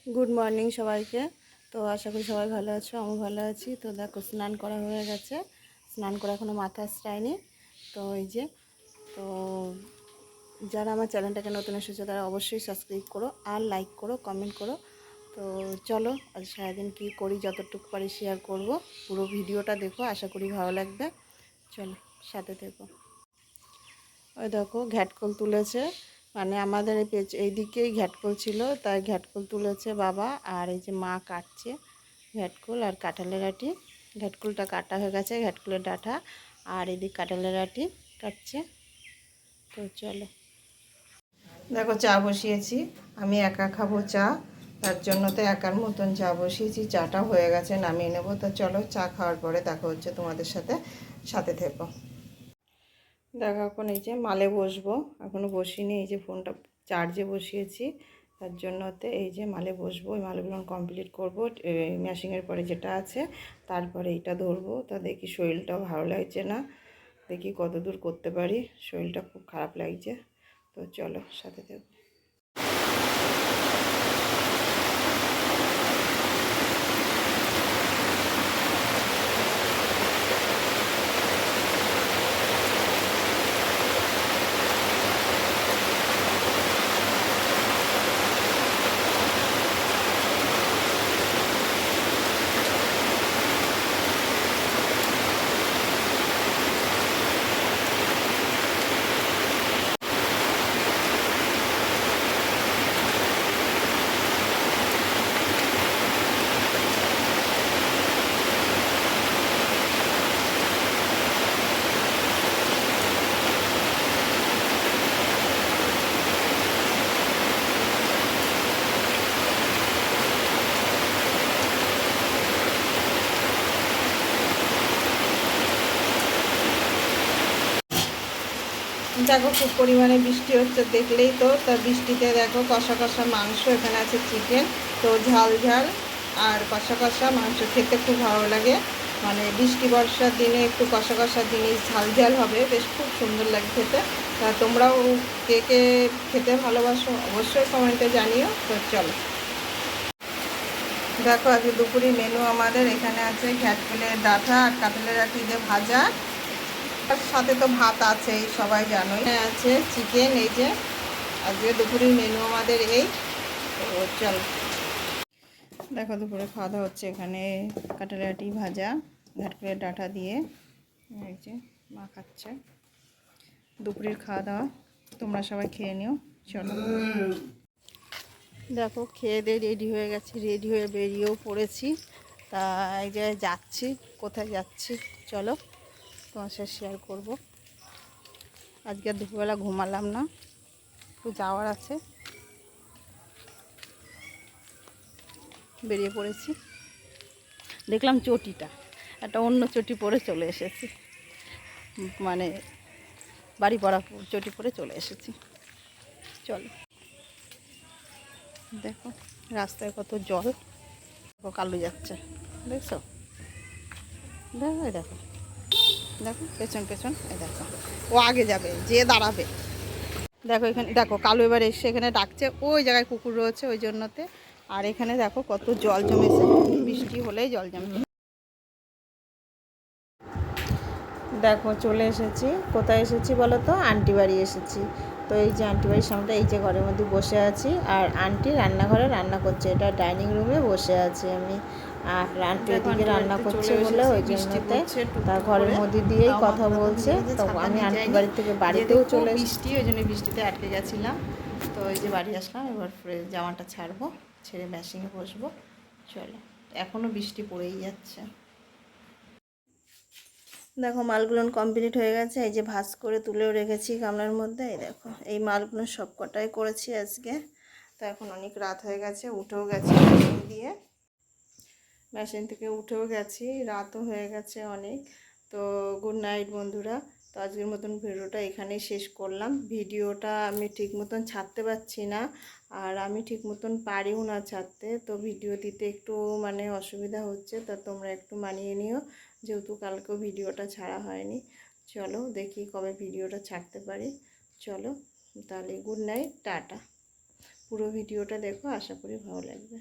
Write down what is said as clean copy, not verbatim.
Good morning সবাইকে। তো আশা করি সবাই ভালো আছো, আমি ভালো আছি। তো দেখো স্নান করা হয়ে গেছে, স্নান করা এখনও মাথা আসরায়নি। তো এই যে, তো যারা আমার চ্যানেলটাকে নতুন এসেছে তারা অবশ্যই সাবস্ক্রাইব করো আর লাইক করো, কমেন্ট করো। তো চলো আজ সারাদিন কী করি যতটুকু পারি শেয়ার করব। পুরো ভিডিওটা দেখো, আশা করি ভালো লাগবে। চলো সাথে থেকো। ওই দেখো ঘ্যাটকল তুলেছে, মানে আমাদের এই দিকেই ঘ্যাটকল ছিল, তাই ঘ্যাটকল তুলেছে বাবা। আর এই যে মা কাটছে ঘ্যাটকল আর কাঁঠালের আটি। ঘ্যাটকলটা কাটা হয়ে গেছে, ঘ্যাটকলের ডাঁটা, আর এদিক কাঁঠালের আটি কাটছে। তো চলো দেখো চা বসিয়েছি, আমি একা খাবো চা, তার জন্য তো একার মতন চা বসিয়েছি। চাটা হয়ে গেছে, নামিয়ে নেবো। তো চলো চা খাওয়ার পরে দেখা হচ্ছে তোমাদের সাথে, সাথে থেকো। দেখো এখন এই যে মালে বসবো, এখনও বসিনি। এই যে ফোনটা চার্জে বসিয়েছি, তার জন্যতে এই যে মালে বসবো। এই মালেগুলো কমপ্লিট করবো, ম্যাশিংয়ের পরে যেটা আছে, তারপরে এইটা ধরবো। তা দেখি শরীরটাও ভালো লাগছে না, দেখি কত দূর করতে পারি। শরীরটা খুব খারাপ লাগছে। তো চলো সাথে থেকো। দেখো খুব পরিমাণে বৃষ্টি হচ্ছে, দেখলেই তো। তা বৃষ্টিতে দেখো কষা কষা মাংস, এখানে আছে চিকেন। তো ঝাল ঝাল আর কষা কষা মাংস খেতে খুব ভালো লাগে। মানে বৃষ্টি বর্ষার দিনে একটু কষা কষা জিনিস ঝাল ঝাল হবে, বেশ খুব সুন্দর লাগে খেতে। তা তোমরাও কে কে খেতে ভালোবাসো অবশ্যই কমেন্টে জানিও। তো চলো দেখো আজকে দুপুরে মেনু আমাদের এখানে আছে ঘ্যাটকলের ডাঁটা আর কাঁঠালের আটি দিয়ে ভাজা, তার সাথে তো ভাত আছেই, সবাই জানোই। আছে চিকেন। এই যে আজকে দুপুরের মেনু আমাদের এই। তো চল দেখো দুপুরে খাওয়া দাওয়া হচ্ছে এখানে কাঁঠালের আটি ভাজা ঘাটকলের ডাঁটা দিয়ে। এই যে মা খাচ্ছে দুপুরের খাওয়া দাওয়া, তোমরা সবাই খেয়ে নিও। চলো দেখো খেয়ে দিয়ে রেডি হয়ে গেছি, রেডি হয়ে বেরিয়েও পড়েছি। তা এই যে যাচ্ছি, কোথায় যাচ্ছি চলো তোমার সাথে শেয়ার করবো। আজকে দুপুরবেলা ঘুমালাম না, একটু যাওয়ার আছে, বেরিয়ে পড়েছি। দেখলাম চটিটা একটা অন্য চটি পরে চলে এসেছি, মানে বাড়ি পড়া চটি পরে চলে এসেছি। চলো দেখো রাস্তায় কত জল, দেখো কালু যাচ্ছে, দেখছো? দেখো এই দেখো, দেখো পেছন পেছন, এই দেখো ও আগে যাবে, যে দাঁড়াবে। দেখো এখানে দেখো কালু এবার এসে এখানে ডাকছে, ওই জায়গায় কুকুর রয়েছে ওই জন্যতে। আর এখানে দেখো কত জল জমেছে, বৃষ্টি হলেই জল জমে। দেখো চলে এসেছি, কোথায় এসেছি বলো তো? আন্টি বাড়ি এসেছি। তো এই যে আন্টি বাড়ির সামনে এই যে ঘরের মধ্যে বসে আছি, আর আন্টি রান্নাঘরে রান্না করছে, এটা ডাইনিং রুমে বসে আছি আমি। আর আন্টি এদিকে রান্না করছে বলে ওই জন্যতে তার ঘরের মধ্যে দিয়েই কথা বলছে। তো আমি আন্টি বাড়ি থেকে বাড়িতেও চলে বৃষ্টি, ওই জন্য বৃষ্টিতে আটকে গেছিলাম। তো এই যে বাড়ি আসলাম, এবার জামাটা ছাড়বো, ছেড়ে মেশিনে বসবো। চলো এখনও বৃষ্টি পড়েই যাচ্ছে। দেখো মালগুলো কমপ্লিট হয়ে গেছে, এই যে ভাঁজ করে তুলেও রেখেছি গামলার মধ্যে। এই দেখো এই মালগুলো সব কটাই করেছি আজকে। তো এখন অনেক রাত হয়ে গেছে, উঠেও গেছি মেশিন দিয়ে, মেশিন থেকে উঠেও গেছি, রাতও হয়ে গেছে অনেক। তো গুড নাইট বন্ধুরা। তো আজকের মতন ভিডিওটা এখানেই শেষ করলাম। ভিডিওটা আমি ঠিক মতন ছাড়তে পারছি না, আর আমি ঠিক মতন পারিও না ছাড়তে। তো ভিডিও দিতে একটু মানে অসুবিধা হচ্ছে, তা তোমরা একটু মানিয়ে নিও, যেহেতু কালকেও ভিডিওটা ছাড়া হয়নি। চলো দেখি কবে ভিডিওটা ছাড়তে পারি। চলো তাহলে গুড নাইট, টাটা। পুরো ভিডিওটা দেখো, আশা করি ভালো লাগবে।